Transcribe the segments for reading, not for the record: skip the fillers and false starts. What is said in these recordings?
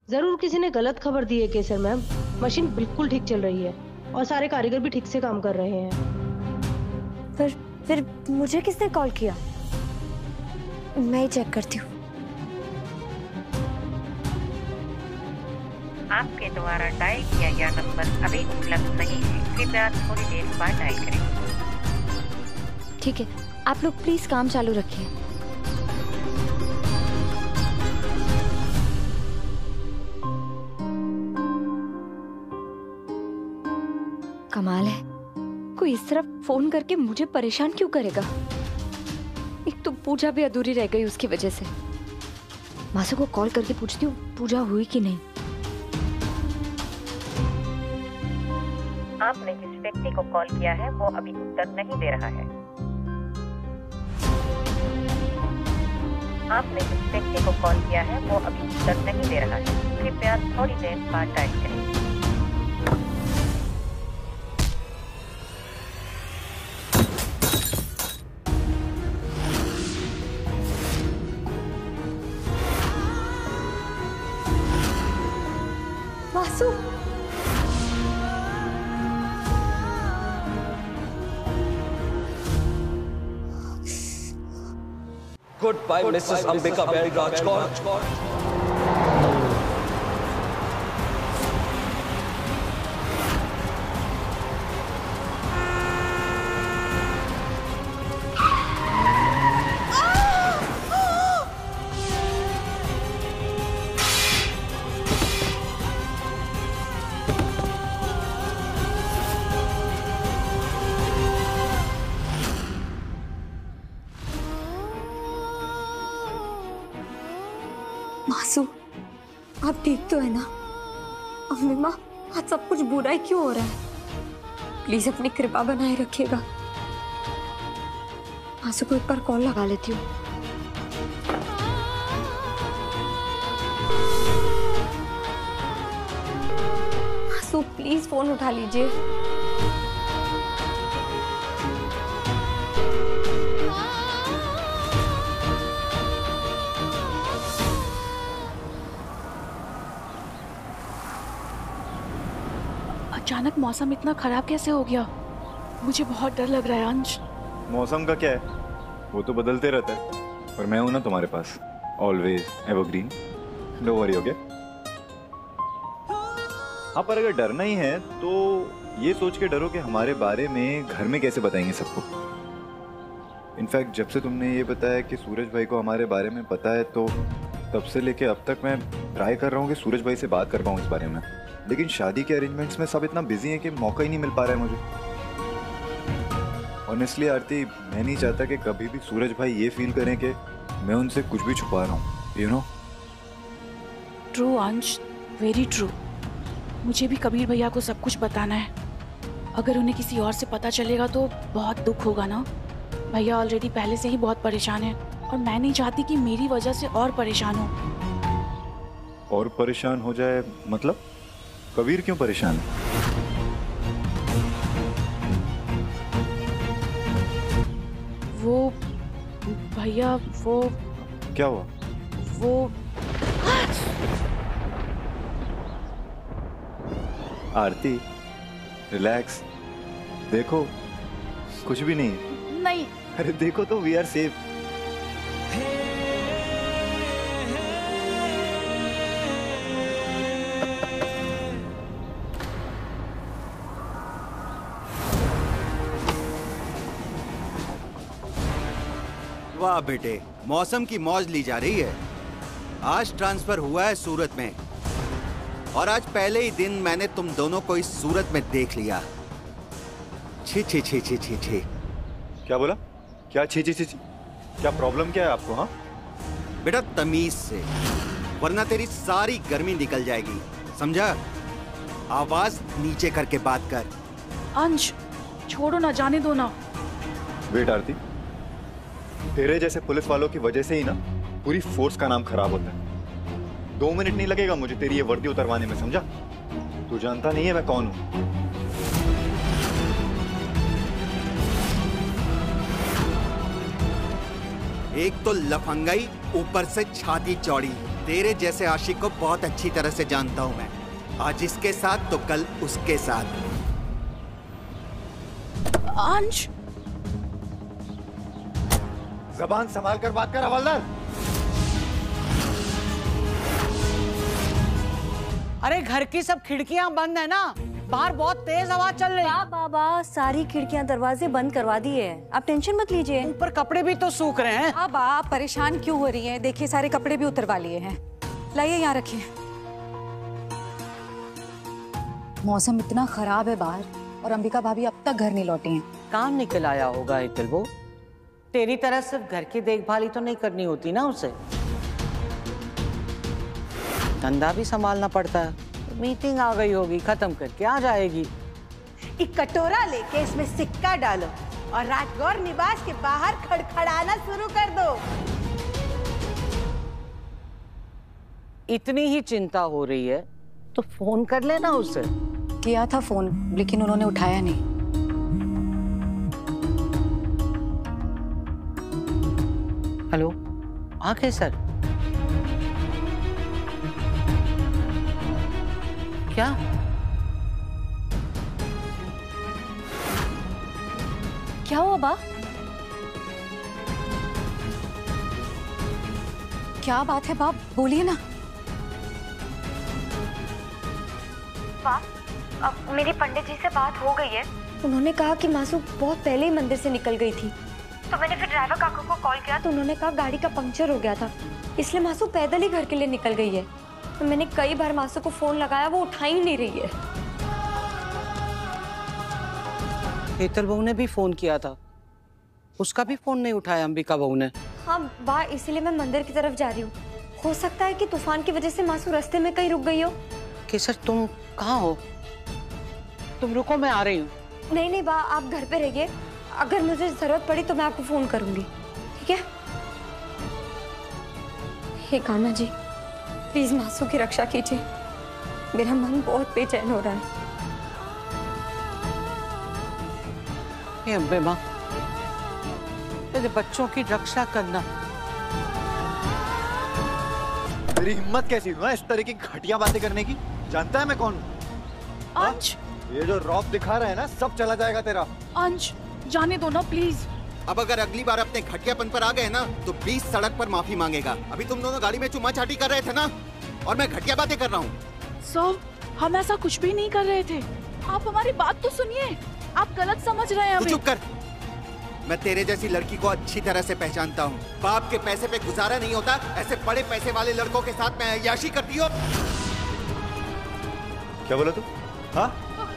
जरूर किसी ने गलत खबर दी है केसर मैम। मशीन बिल्कुल ठीक चल रही है और सारे कारीगर भी ठीक से काम कर रहे हैं। फिर मुझे किसने कॉल किया? मैं ही चेक करती हूँ। आपके द्वारा डायल किया गया नंबर अभी उपलब्ध नहीं है, कृपया थोड़ी देर बाद डायल करें। ठीक है, आप लोग प्लीज काम चालू रखिए। कमाल है, कोई इस तरफ फोन करके मुझे परेशान क्यों करेगा? एक तो पूजा भी अधूरी रह गई उसकी वजह से। मासू को कॉल करके पूछती हूँ पूजा हुई कि नहीं। आपने जिस व्यक्ति को कॉल किया है वो अभी उत्तर नहीं दे रहा है। आपने जिस व्यक्ति को कॉल किया है वो अभी उत्तर नहीं दे रहा है, कृपया थोड़ी देर बाद डायल करें। मासू, Goodbye, Mrs. Ambika Bell Rajkot. मासू, आप ठीक तो है ना? अम्मी माँ, आज सब कुछ बुरा ही क्यों हो रहा है? प्लीज अपनी कृपा बनाए रखिएगा। मासू को एक बार कॉल लगा लेती हूँ। मासू प्लीज फोन उठा लीजिए। अचानक मौसम इतना खराब कैसे हो गया? मुझे बहुत डर लग रहा है अंश। मौसम का क्या है, वो तो बदलते रहता है, और मैं हूं ना तुम्हारे पास, always evergreen. Don't worry, okay? हाँ, पर अगर डरना ही है तो ये सोच के डरो कि हमारे बारे में घर में कैसे बताएंगे सबको। इनफैक्ट जब से तुमने ये बताया कि सूरज भाई को हमारे बारे में पता है, तो तब से लेके अब तक मैं ट्राई कर रहा हूँ कि सूरज भाई से बात कर पाऊँ इस बारे में, लेकिन शादी के अरेंजमेंट्स में सब इतना बिजी है कि मौका ही नहीं मिल पा रहा है मुझे। ऑनेस्टली आरती, मैं नहीं चाहता कि कभी भी सूरज भाई ये फील करें कि मैं उनसे कुछ भी छुपा रहा हूँ, यू नो? ट्रू अंश, वेरी ट्रू। मुझे भी कबीर भैया को सब कुछ बताना है। अगर उन्हें किसी और से पता चलेगा तो बहुत दुख होगा ना। भैया ऑलरेडी पहले से ही बहुत परेशान है और मैं नहीं चाहती कि मेरी वजह से और परेशान हो। और परेशान हो जाए मतलब? कबीर क्यों परेशान है? वो भैया, वो क्या हुआ? वो आरती, रिलैक्स, देखो कुछ भी नहीं है। नहीं। अरे देखो तो, वी आर सेफ। वाह बेटे, मौसम की मौज ली जा रही है। आज ट्रांसफर हुआ है सूरत में, और आज पहले ही दिन मैंने तुम दोनों को इस सूरत में देख लिया। छी छी छी छी छी छी। क्या बोला? क्या छी छी छी छी? क्या प्रॉब्लम क्या है आपको? हाँ बेटा तमीज से, वरना तेरी सारी गर्मी निकल जाएगी, समझा? आवाज नीचे करके बात कर। अंश छोड़ो ना, जाने दो ना। वेट आरती, तेरे जैसे पुलिस वालों की वजह से ही ना पूरी फोर्स का नाम खराब होता है। 2 मिनट नहीं लगेगा मुझे तेरी ये वर्दी उतरवाने में, समझा? तू जानता नहीं है मैं कौन हूं। एक तो लफंगाई, ऊपर से छाती चौड़ी। तेरे जैसे आशिक को बहुत अच्छी तरह से जानता हूं मैं। आज इसके साथ तो कल उसके साथ। अंश, जबान संभाल कर बात कर हवलदार। अरे घर की सब खिड़कियां बंद है ना, बाहर बहुत तेज हवा चल रही है। बाबा सारी खिड़कियां दरवाजे बंद करवा दिए हैं, आप टेंशन मत लीजिए। ऊपर कपड़े भी तो सूख रहे हैं। अब आप परेशान क्यों हो रही हैं? देखिए सारे कपड़े भी उतरवा लिए हैं। लाइए यहाँ रखिए। मौसम इतना खराब है बाहर और अंबिका भाभी अब तक घर नहीं लौटी हैं। काम निकल आया होगा हितल वो। तेरी तरह सिर्फ घर की देखभाल ही तो नहीं करनी होती ना उसे, धंधा भी संभालना पड़ता है। मीटिंग आ गई होगी, खत्म करके आ जाएगी। एक कटोरा लेके इसमें सिक्का डालो और राजगौर निवास के बाहर खड़खड़ाना शुरू कर दो। इतनी ही चिंता हो रही है तो फोन कर लेना उसे। किया था फोन लेकिन उन्होंने उठाया नहीं। हेलो, हाँ सर, क्या? क्या हुआ बा? क्या बात है बाप, बोलिए ना। अब मेरी पंडित जी से बात हो गई है। उन्होंने कहा कि मासू बहुत पहले ही मंदिर से निकल गई थी। तो मैंने फिर ड्राइवर काका को कॉल किया तो उन्होंने कहा गाड़ी का पंक्चर हो गया था, इसलिए मासू पैदल ही घर के लिए निकल गई है। तो मैंने कई बार मासू को फोन लगाया, वो उठा ही नहीं रही है। हेतल बहू ने भी फोन किया था, उसका भी फोन नहीं उठाया अंबिका बहू ने। हाँ बा, इसीलिए मैं मंदिर की तरफ जा रही हूँ। हो सकता है कि तूफान की वजह से मासू रास्ते में कहीं रुक गई हो। केसर तुम कहाँ हो? तुम रुको, मैं आ रही हूँ। नहीं नहीं बा, आप घर पे रहिए, अगर मुझे जरूरत पड़ी तो मैं आपको फोन करूंगी, ठीक है? हे कान्हा जी, प्लीज मासू की रक्षा कीजिए, मेरा मन बहुत बेचैन हो रहा है। हे अम्बे माँ, तेरे बच्चों की रक्षा करना। तेरी हिम्मत कैसी हुई इस तरह की घटिया बातें करने की? जानता है मैं कौन हूँ? अंश, ये जो रौब दिखा रहा है ना, सब चला जाएगा तेरा। अंश जाने दो ना प्लीज। अब अगर अगली बार अपने घटियापन पर आ गए ना तो 20 सड़क पर माफी मांगेगा। अभी तुम दोनों गाड़ी में चुम्मा चाटी कर रहे थे ना, और मैं घटिया बातें कर रहा हूँ। सर, हम ऐसा कुछ भी नहीं कर रहे थे, आप हमारी बात तो सुनिए, आप गलत समझ रहे हैं। चुप कर, मैं तेरे जैसी लड़की को अच्छी तरह से पहचानता हूँ। बाप के पैसे पे गुजारा नहीं होता, ऐसे बड़े पैसे वाले लड़कों के साथ में अय्याशी करती हो। क्या बोला तू? हाँ,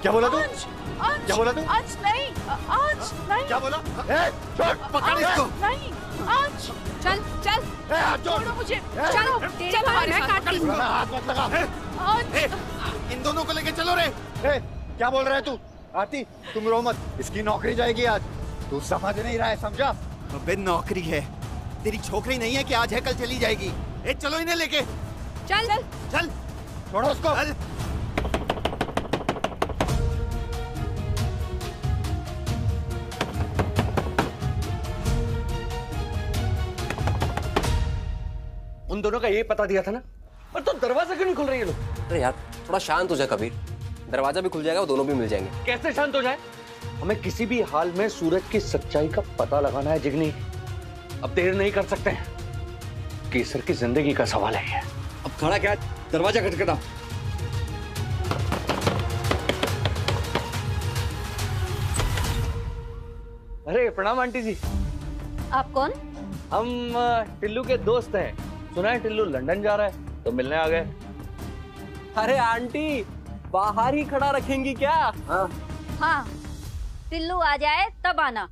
क्या बोला तू? क्या बोला तू? अंश नहीं, अंश नहीं। क्या बोला? छोड़, पकड़ इसको। नहीं, अंश चल चल, छोड़ो मुझे, चलो चल हमारे साथ। हाथ मत लगा। अंश, इन दोनों को लेके चलो रे। क्या बोल रहा है तू? आती, तुम रो मत, इसकी नौकरी जाएगी आज। तू समझ नहीं रहा है, समझा? अबे नौकरी है, तेरी छोकरी नहीं है कि आज है कल चली जाएगी। चलो इन्हें लेके। चल चल चल, छोड़ो उसको। चल। उन दोनों का ये पता दिया था ना, पर तो दरवाजा क्यों नहीं खुल रही है लोग? अरे यार थोड़ा शांत हो जाए कबीर, दरवाजा भी खुल जाएगा, वो दोनों भी मिल जाएंगे। कैसे शांत हो जाए? हमें किसी भी हाल में सूरज की सच्चाई का पता लगाना है जिगनी। अब देर नहीं कर सकते हैं, केसर की जिंदगी का सवाल है ये। अब खड़ा क्या, दरवाजा खटखटा। अरे प्रणाम आंटी जी। आप कौन? हम टिल्लू के दोस्त हैं, सुना है टिल्लू लंदन जा रहा है तो मिलने आ गए। अरे आंटी बाहर ही खड़ा रखेंगी क्या? हाँ, टिल्लू आ जाए तब आना।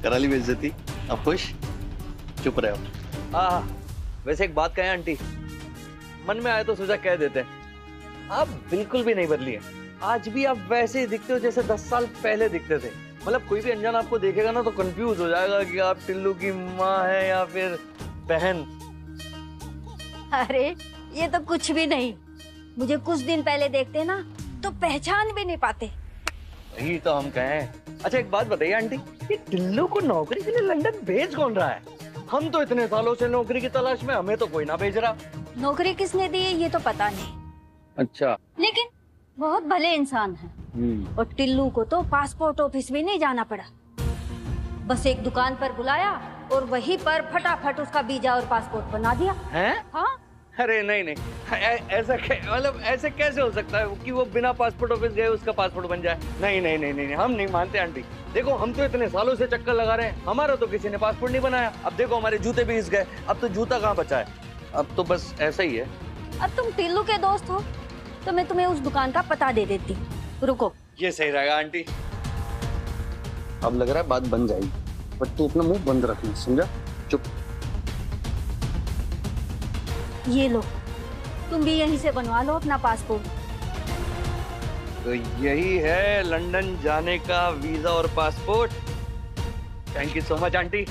करा ली बेइज्जती, अब खुश? चुप रहे हो। वैसे एक बात कहें आंटी, मन में आए तो सोचा कह देते हैं, आप बिल्कुल भी नहीं बदली है। आज भी आप वैसे ही दिखते हो जैसे 10 साल पहले दिखते थे। मतलब कोई भी अनजान आपको देखेगा ना तो कंफ्यूज हो जाएगा कि आप टिल्लू की माँ है या फिर बहन। अरे ये तो कुछ भी नहीं, मुझे कुछ दिन पहले देखते ना तो पहचान भी नहीं पाते। यही तो हम कहें। अच्छा एक बात बताइए आंटी, ये टिल्लू को नौकरी के लिए लंदन भेज कौन रहा है? हम तो इतने सालों से नौकरी की तलाश में, हमें तो कोई ना भेज रहा। नौकरी किसने दी है ये तो पता नहीं, अच्छा लेकिन बहुत भले इंसान है। और टिल्लू को तो पासपोर्ट ऑफिस भी नहीं जाना पड़ा, बस एक दुकान पर बुलाया और वहीं पर फटाफट उसका वीजा और पासपोर्ट बना दिया है। हाँ? अरे नहीं नहीं, ऐसा मतलब ऐसे कैसे हो सकता है कि वो बिना पासपोर्ट ऑफिस गए उसका पासपोर्ट बन जाए? नहीं नहीं नहीं नहीं, हम नहीं मानते आंटी। देखो हम तो इतने सालों से चक्कर लगा रहे हैं, हमारा तो किसी ने पासपोर्ट नहीं बनाया। अब देखो हमारे जूते भी घिस गए, अब तो जूता कहाँ बचा है? अब तो बस ऐसा ही है। अब तुम टिल्लू के दोस्त हो तो मैं तुम्हें उस दुकान का पता दे देती। रुको, ये सही रहेगा आंटी। अब लग रहा है बात बन जाएगी, बट तू अपना मुंह बंद रखना, समझा? चुप। ये लो, तुम भी यहीं से बनवा लो अपना पासपोर्ट। तो यही है लंदन जाने का वीजा और passport. Thank you so much aunty,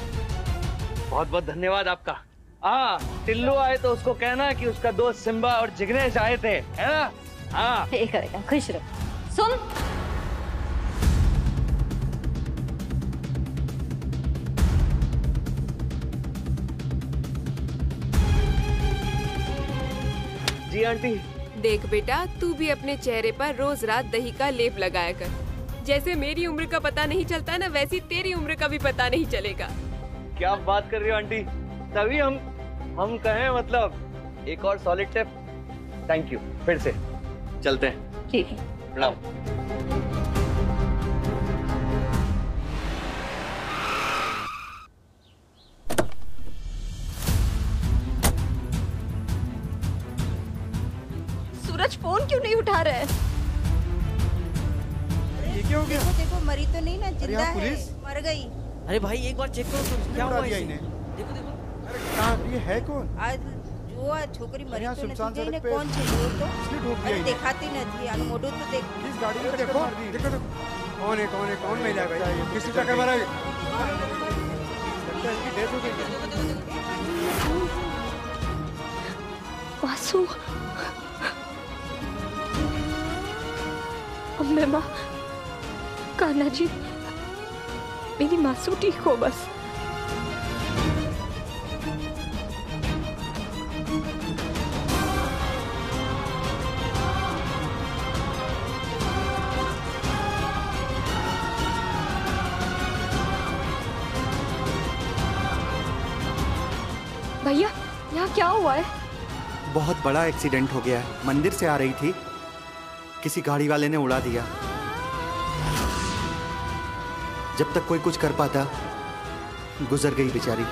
बहुत बहुत धन्यवाद आपका। हाँ, टिल्लू आए तो उसको कहना कि उसका दोस्त सिम्बा और जिग्नेश आए थे, है ना? हाँ ठीक है, खुश रहो। सुन, जी आंटी। देख बेटा, तू भी अपने चेहरे पर रोज रात दही का लेप लगाया कर। जैसे मेरी उम्र का पता नहीं चलता ना, वैसी तेरी उम्र का भी पता नहीं चलेगा। क्या बात कर रही हो आंटी? तभी हम कहें, मतलब एक और सॉलिड टिप। थैंक यू, फिर से चलते हैं। ठीक है, प्रणाम। सूरज फोन क्यों नहीं उठा रहा है? ये क्या हो गया? देखो देखो, मरी तो नहीं ना, जिंदा है, पुलिस? मर गई। अरे भाई एक बार चेक करो तुम, क्या हुआ इसे? देखो देखो, अरे कहाँ, ये है कौन? आज जो आ छोकरी मरी तो सुनसान नहीं, सड़क पे कौन छे वो तो? इसने ठोक दिया अरे इन्हें। दिखाती नहीं, आगे मोड़ो तो देख। इस गाड़ी में देखो देखो देखो, कौन है कौन है, कौन महिला है? किसी टक्कर मारा है? लगता है इसकी डेथ हो गई। वासु, अम्बे माँ, कान्हा जी, मेरी मासू ठीक हो बस। भैया, यहाँ क्या हुआ है? बहुत बड़ा एक्सीडेंट हो गया है। मंदिर से आ रही थी, किसी गाड़ी वाले ने उड़ा दिया। जब तक कोई कुछ कर पाता, गुजर गई बेचारी।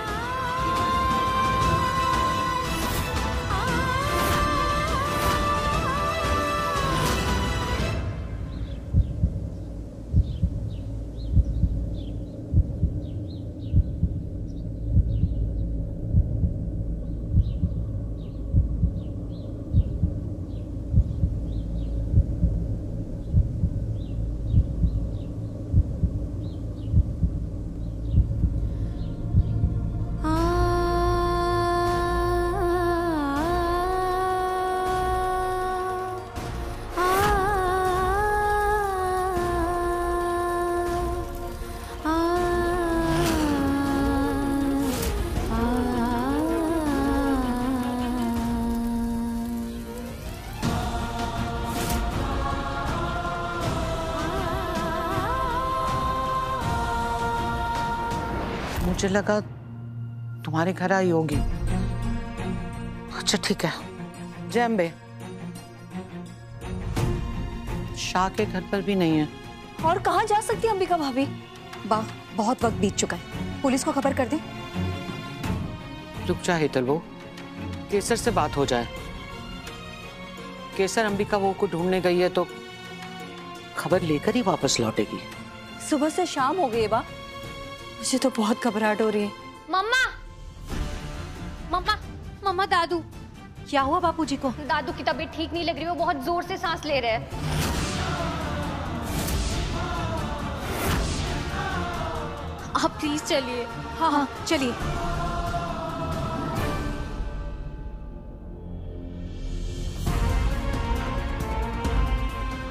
मुझे लगा तुम्हारे घर आई होगी। अच्छा ठीक है। जय अम्बे। शाह के घर पर भी नहीं है। और कहाँ जा सकती है अंबिका भाभी? वाह, बहुत वक्त बीत चुका है, पुलिस को खबर कर दी। रुक जा हेतल वो, केसर से बात हो जाए। केसर अंबिका वो को ढूंढने गई है तो खबर लेकर ही वापस लौटेगी। सुबह से शाम हो गई है बा, मुझे तो बहुत घबराहट हो रही है। मम्मा, मम्मा, मम्मा, दादू। क्या हुआ बापूजी को? दादू की तबीयत ठीक नहीं लग रही, वो बहुत जोर से सांस ले रहे हैं। आप प्लीज चलिए। हाँ हाँ चलिए।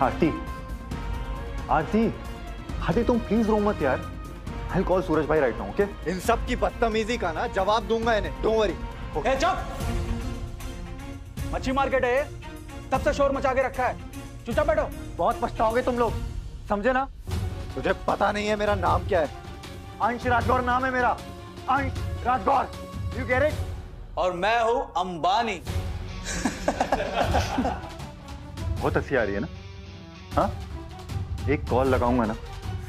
आरती, आरती। हाथी तुम प्लीज रो मत यार। I'll call सूरज भाई राइट नाउ, ओके? इन सब की बदतमीजी का ना जवाब दूंगा इन्हें, डोंट वरी। ए चुप! मच्छी मार्केट है, तब से शोर मचा के रखा है। चुपचाप बैठो। बहुत पछताओगे तुम लोग, समझे ना? तुझे पता नहीं है मेरा नाम क्या है? अंश राजगौर नाम है मेरा, अंश राजगौर। You get it? और मैं हूं अंबानी। बहुत हंसी आ रही है ना? हाँ? एक कॉल लगाऊंगा ना,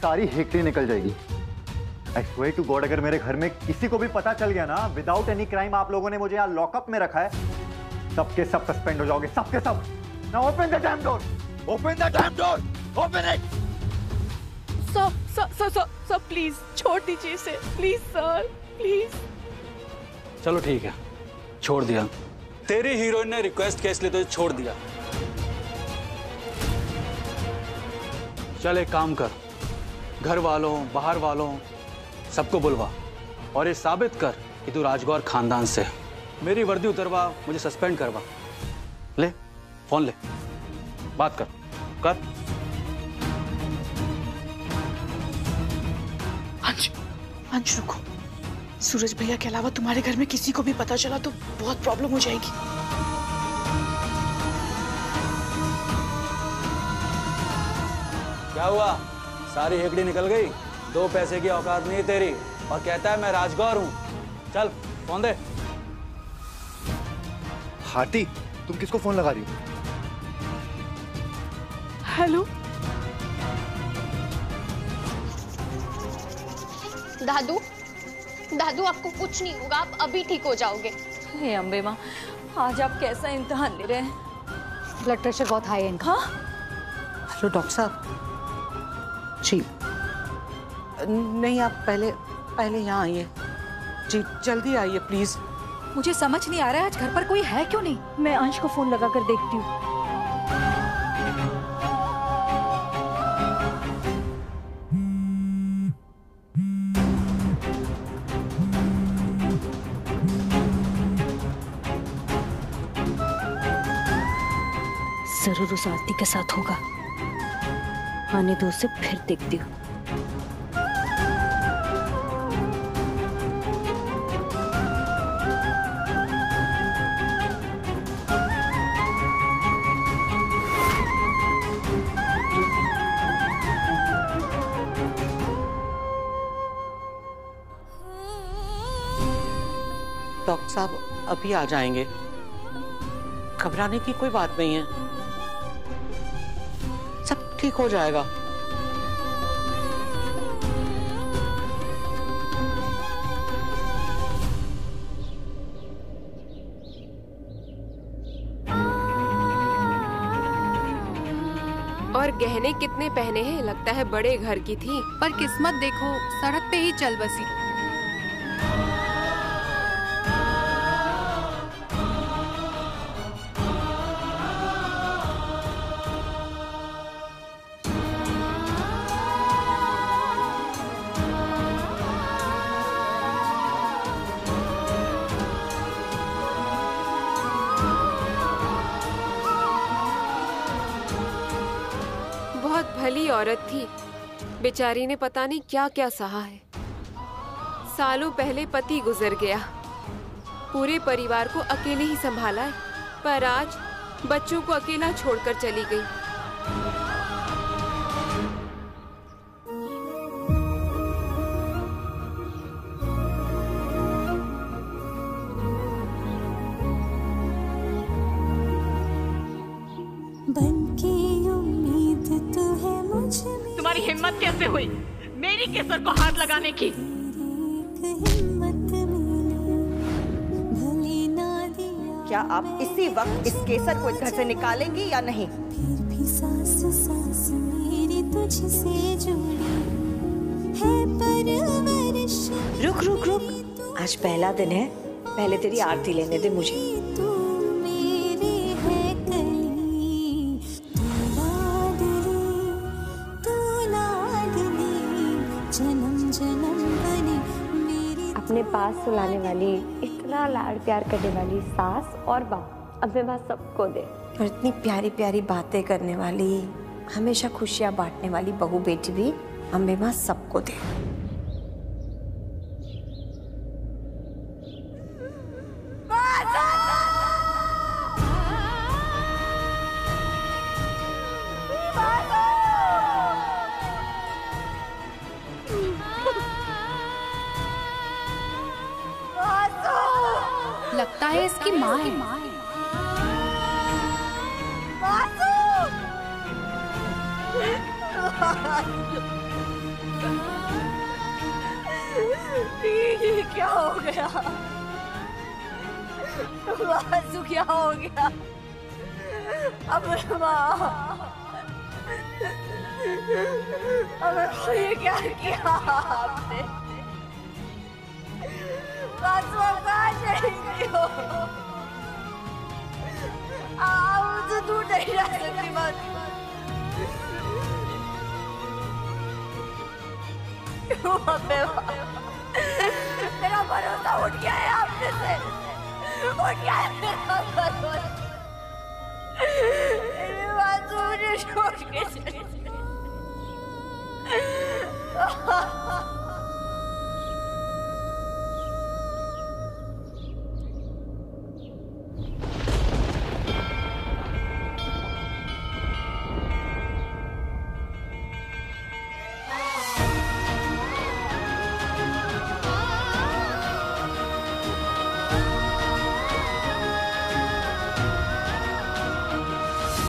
सारी हेकड़ी निकल जाएगी। I swear to God, अगर मेरे घर में किसी को भी पता चल गया ना, विदाउट एनी क्राइम आप लोगों ने मुझे यहाँ लॉकअप में रखा है, सबके सब सस्पेंड हो जाओगे, सबके सब। Now open the damn door! Open the damn door! Open it! Sir please छोड़ दीजिए इसे, प्लीज सर, प्लीज। चलो ठीक है, छोड़ दिया। तेरी हीरोइन ने रिक्वेस्ट केस लिए तो छोड़ दिया। चल एक काम कर, घर वालों बाहर वालों सबको बुलवा और ये साबित कर कि तू राजगौर खानदान से। मेरी वर्दी उतरवा, मुझे सस्पेंड करवा। ले फोन ले, बात कर। अंश रुको, सूरज भैया के अलावा तुम्हारे घर में किसी को भी पता चला तो बहुत प्रॉब्लम हो जाएगी। क्या हुआ? सारी हेकड़ी निकल गई? 2 पैसे की औकात नहीं तेरी और कहता है मैं राजगौर हूं। चल फोन दे। हाथी, तुम किसको फोन लगा रही हो? हेलो दादू, दादू आपको कुछ नहीं होगा, आप अभी ठीक हो जाओगे। हे अम्बे माँ, आज आप कैसा इम्तिहान ले रहे हैं? ब्लड प्रेशर बहुत हाई है इनका। हाँ? हेलो डॉक्टर साहब जी, नहीं आप पहले यहाँ आइए जी, जल्दी आइए प्लीज। मुझे समझ नहीं आ रहा है आज घर पर कोई है क्यों नहीं। मैं अंश को फोन लगा कर देखती हूँ। जरूर उस आरती के साथ होगा, आने दो उसे, फिर देखती हूँ। डॉक्टर साहब अभी आ जाएंगे, घबराने की कोई बात नहीं है, सब ठीक हो जाएगा। और गहने कितने पहने हैं, लगता है बड़े घर की थी। पर किस्मत देखो, सड़क पे ही चल बसी। बहुत भली औरत थी, बेचारी ने पता नहीं क्या क्या सहा है। सालों पहले पति गुजर गया, पूरे परिवार को अकेले ही संभाला है, पर आज बच्चों को अकेला छोड़कर चली गई। तुम्हारी हिम्मत कैसे हुई मेरी केसर को हाथ लगाने की? क्या आप इसी वक्त इस केसर को इस घर से निकालेंगी या नहीं? रुक रुक रुक, आज पहला दिन है, पहले तेरी आरती लेने दे मुझे। अपने पास सुलाने वाली, इतना लाड़ प्यार करने वाली सास और बहू अपने पास सबको दे, और इतनी प्यारी प्यारी बातें करने वाली, हमेशा खुशियां बांटने वाली बहू बेटी भी अम्बे माँ सबको दे। लगता है इसकी माँ है। ये क्या हो गया? वासु क्या हो गया? अब ये क्या किया आपने? वासु कहाँ चली गई हो? मुझे दूर नहीं रह सकती वासु। मेरा भरोसा उठ गया है आपने से, उठ गया है मेरा भरोसा। मुझे छोड़ के चली